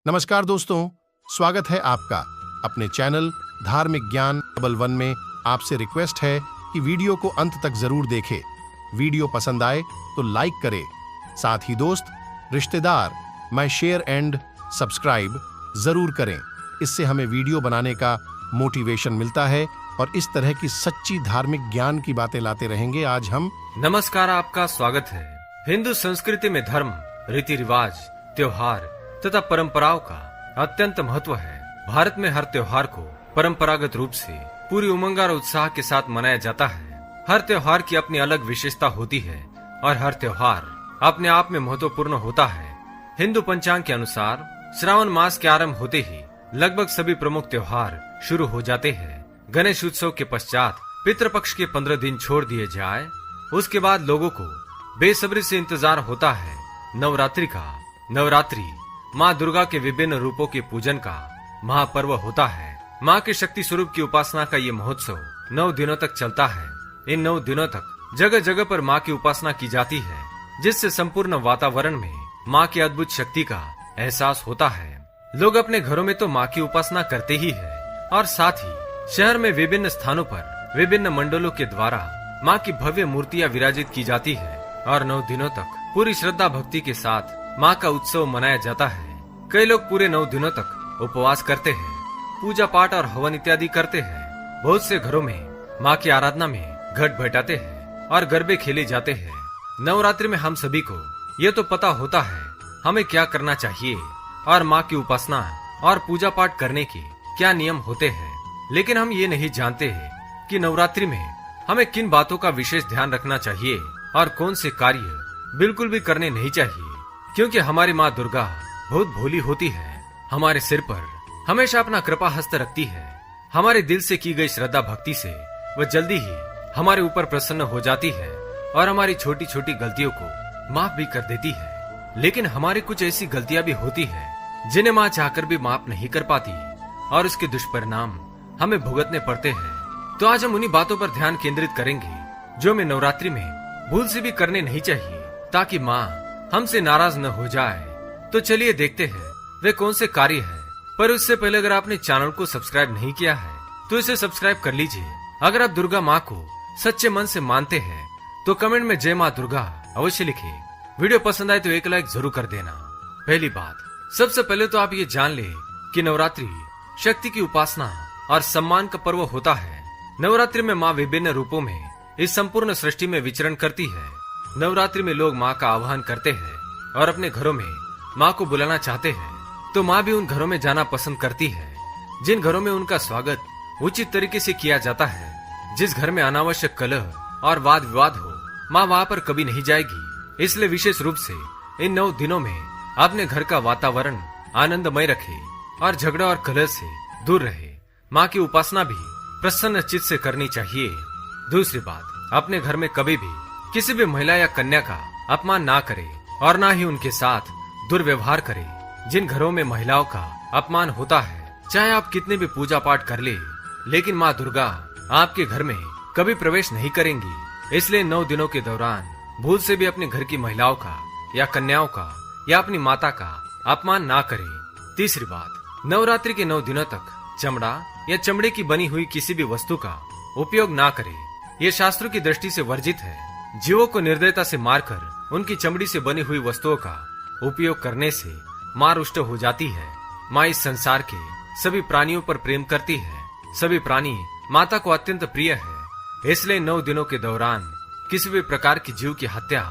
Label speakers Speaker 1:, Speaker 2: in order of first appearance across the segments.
Speaker 1: नमस्कार दोस्तों, स्वागत है आपका अपने चैनल धार्मिक ज्ञान डबल वन में। आपसे रिक्वेस्ट है कि वीडियो को अंत तक जरूर देखें। वीडियो पसंद आए तो लाइक करें, साथ ही दोस्त, रिश्तेदार में शेयर एंड सब्सक्राइब जरूर करें। इससे हमें वीडियो बनाने का मोटिवेशन मिलता है और इस तरह की सच्ची धार्मिक ज्ञान की बातें लाते रहेंगे। आज हम
Speaker 2: नमस्कार, आपका स्वागत है। हिंदू संस्कृति में धर्म, रीति रिवाज, त्योहार तथा परंपराओं का अत्यंत महत्व है। भारत में हर त्योहार को परंपरागत रूप से पूरी उमंग और उत्साह के साथ मनाया जाता है। हर त्योहार की अपनी अलग विशेषता होती है और हर त्योहार अपने आप में महत्वपूर्ण होता है। हिंदू पंचांग के अनुसार श्रावण मास के आरंभ होते ही लगभग सभी प्रमुख त्योहार शुरू हो जाते हैं। गणेश उत्सव के पश्चात पितृपक्ष के 15 दिन छोड़ दिए जाए, उसके बाद लोगों को बेसब्री से इंतजार होता है नवरात्रि का। नवरात्रि माँ दुर्गा के विभिन्न रूपों के पूजन का महापर्व होता है। माँ के शक्ति स्वरूप की उपासना का ये महोत्सव 9 दिनों तक चलता है। इन 9 दिनों तक जगह जगह पर माँ की उपासना की जाती है, जिससे संपूर्ण वातावरण में माँ की अद्भुत शक्ति का एहसास होता है। लोग अपने घरों में तो माँ की उपासना करते ही है और साथ ही शहर में विभिन्न स्थानों पर विभिन्न मंडलों के द्वारा माँ की भव्य मूर्तियाँ विराजित की जाती है और 9 दिनों तक पूरी श्रद्धा भक्ति के साथ माँ का उत्सव मनाया जाता है। कई लोग पूरे 9 दिनों तक उपवास करते हैं, पूजा पाठ और हवन इत्यादि करते हैं। बहुत से घरों में माँ की आराधना में घट बैठाते हैं और गरबे खेले जाते हैं। नवरात्रि में हम सभी को ये तो पता होता है हमें क्या करना चाहिए और माँ की उपासना और पूजा पाठ करने के क्या नियम होते हैं, लेकिन हम ये नहीं जानते हैं कि नवरात्रि में हमें किन बातों का विशेष ध्यान रखना चाहिए और कौन से कार्य बिल्कुल भी करने नहीं चाहिए, क्योंकि हमारी माँ दुर्गा बहुत भोली होती है। हमारे सिर पर हमेशा अपना कृपा हस्त रखती है। हमारे दिल से की गई श्रद्धा भक्ति से वह जल्दी ही हमारे ऊपर प्रसन्न हो जाती है और हमारी छोटी छोटी गलतियों को माफ भी कर देती है। लेकिन हमारी कुछ ऐसी गलतियां भी होती है जिन्हें माँ चाहकर भी माफ नहीं कर पाती और उसके दुष्परिणाम हमें भुगतने पड़ते हैं। तो आज हम उन्हीं बातों पर ध्यान केंद्रित करेंगे जो हमें नवरात्रि में भूल से भी करने नहीं चाहिए, ताकि माँ हमसे नाराज न हो जाए। तो चलिए देखते हैं वे कौन से कार्य है। पर उससे पहले अगर आपने चैनल को सब्सक्राइब नहीं किया है तो इसे सब्सक्राइब कर लीजिए। अगर आप दुर्गा माँ को सच्चे मन से मानते हैं तो कमेंट में जय माँ दुर्गा अवश्य लिखें। वीडियो पसंद आए तो एक लाइक जरूर कर देना। पहली बात, सबसे पहले तो आप ये जान ले कि नवरात्रि शक्ति की उपासना और सम्मान का पर्व होता है। नवरात्रि में माँ विभिन्न रूपों में इस संपूर्ण सृष्टि में विचरण करती है। नवरात्रि में लोग माँ का आह्वान करते हैं और अपने घरों में माँ को बुलाना चाहते हैं, तो माँ भी उन घरों में जाना पसंद करती है जिन घरों में उनका स्वागत उचित तरीके से किया जाता है। जिस घर में अनावश्यक कलह और वाद विवाद हो, माँ वहाँ पर कभी नहीं जाएगी। इसलिए विशेष रूप से इन 9 दिनों में अपने घर का वातावरण आनंदमय रखे और झगड़ा और कलह से दूर रहे। माँ की उपासना भी प्रसन्न चित्त से करनी चाहिए। दूसरी बात, अपने घर में कभी भी किसी भी महिला या कन्या का अपमान ना करे और ना ही उनके साथ दुर्व्यवहार करे। जिन घरों में महिलाओं का अपमान होता है, चाहे आप कितने भी पूजा पाठ कर ले, लेकिन माँ दुर्गा आपके घर में कभी प्रवेश नहीं करेंगी। इसलिए 9 दिनों के दौरान भूल से भी अपने घर की महिलाओं का या कन्याओं का या अपनी माता का अपमान ना करें। तीसरी बात, नवरात्रि के 9 दिनों तक चमड़ा या चमड़े की बनी हुई किसी भी वस्तु का उपयोग ना करें। ये शास्त्रों की दृष्टि से वर्जित है। जीवों को निर्दयता से मारकर उनकी चमड़ी से बनी हुई वस्तुओं का उपयोग करने से माँ रुष्ट हो जाती है। माँ इस संसार के सभी प्राणियों पर प्रेम करती है। सभी प्राणी माता को अत्यंत प्रिय है। इसलिए 9 दिनों के दौरान किसी भी प्रकार की जीव की हत्या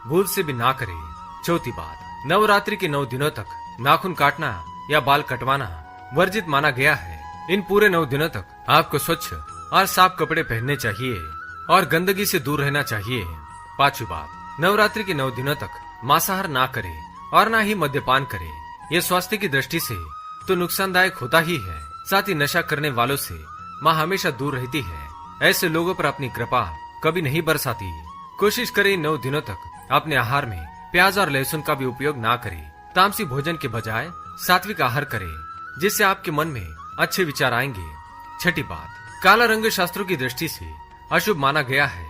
Speaker 2: भूल से भी ना करे। चौथी बात, नवरात्रि के 9 दिनों तक नाखून काटना या बाल कटवाना वर्जित माना गया है। इन पूरे 9 दिनों तक आपको स्वच्छ और साफ कपड़े पहनने चाहिए और गंदगी से दूर रहना चाहिए। पांचवी बात, नवरात्रि के 9 दिनों तक मांसाहार ना करे और ना ही मद्यपान करे। यह स्वास्थ्य की दृष्टि से तो नुकसानदायक होता ही है, साथ ही नशा करने वालों से माँ हमेशा दूर रहती है। ऐसे लोगों पर अपनी कृपा कभी नहीं बरसाती। कोशिश करें 9 दिनों तक अपने आहार में प्याज और लहसुन का भी उपयोग ना करें। तामसी भोजन के बजाय सात्विक आहार करें, जिससे आपके मन में अच्छे विचार आएंगे। छठी बात, काला रंग शास्त्रों की दृष्टि से अशुभ माना गया है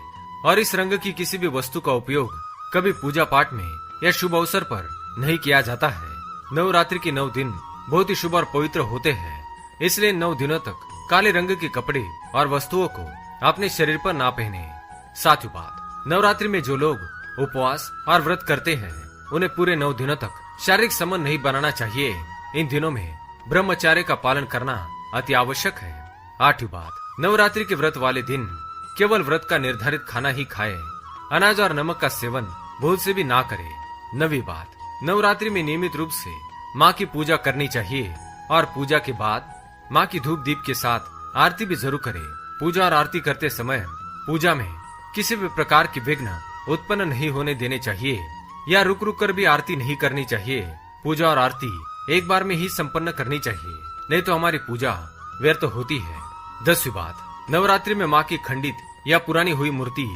Speaker 2: और इस रंग की किसी भी वस्तु का उपयोग कभी पूजा पाठ में या शुभ अवसर पर नहीं किया जाता है। नवरात्रि के 9 दिन बहुत ही शुभ और पवित्र होते हैं। इसलिए 9 दिनों तक काले रंग के कपड़े और वस्तुओं को अपने शरीर पर ना पहने। सातवीं बात, नवरात्रि में जो लोग उपवास और व्रत करते हैं उन्हें पूरे 9 दिनों तक शारीरिक संबंध नहीं बनाना चाहिए। इन दिनों में ब्रह्मचर्य का पालन करना अति आवश्यक है। आठवीं बात, नवरात्रि के व्रत वाले दिन केवल व्रत का निर्धारित खाना ही खाए, अनाज और नमक का सेवन भूल से भी ना करे। नवीं बात, नवरात्रि में नियमित रूप से माँ की पूजा करनी चाहिए और पूजा के बाद माँ की धूप दीप के साथ आरती भी जरूर करे। पूजा और आरती करते समय पूजा में किसी भी प्रकार की विघ्न उत्पन्न नहीं होने देने चाहिए या रुक रुक कर भी आरती नहीं करनी चाहिए। पूजा और आरती एक बार में ही संपन्न करनी चाहिए, नहीं तो हमारी पूजा व्यर्थ होती है। 10वीं बात, नवरात्रि में माँ की खंडित या पुरानी हुई मूर्ति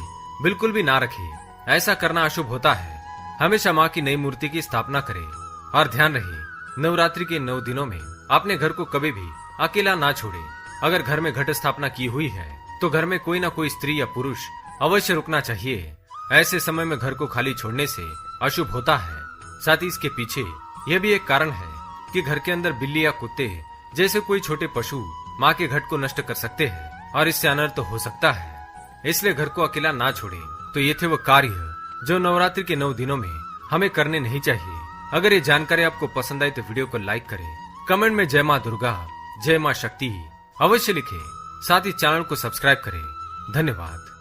Speaker 2: बिल्कुल भी ना रखे, ऐसा करना अशुभ होता है। हमेशा माँ की नई मूर्ति की स्थापना करे। और ध्यान रहे, नवरात्रि के 9 दिनों में अपने घर को कभी भी अकेला ना छोड़े। अगर घर में घट स्थापना की हुई है तो घर में कोई ना कोई स्त्री या पुरुष अवश्य रुकना चाहिए। ऐसे समय में घर को खाली छोड़ने से अशुभ होता है। साथ ही इसके पीछे यह भी एक कारण है कि घर के अंदर बिल्ली या कुत्ते जैसे कोई छोटे पशु माँ के घट को नष्ट कर सकते हैं और इससे अनर्थ हो सकता है। इसलिए घर को अकेला ना छोड़े। तो ये थे वो कार्य जो नवरात्रि के 9 दिनों में हमें करने नहीं चाहिए। अगर ये जानकारी आपको पसंद आई तो वीडियो को लाइक करें, कमेंट में जय माँ दुर्गा, जय माँ शक्ति अवश्य लिखें। साथ ही चैनल को सब्सक्राइब करें। धन्यवाद।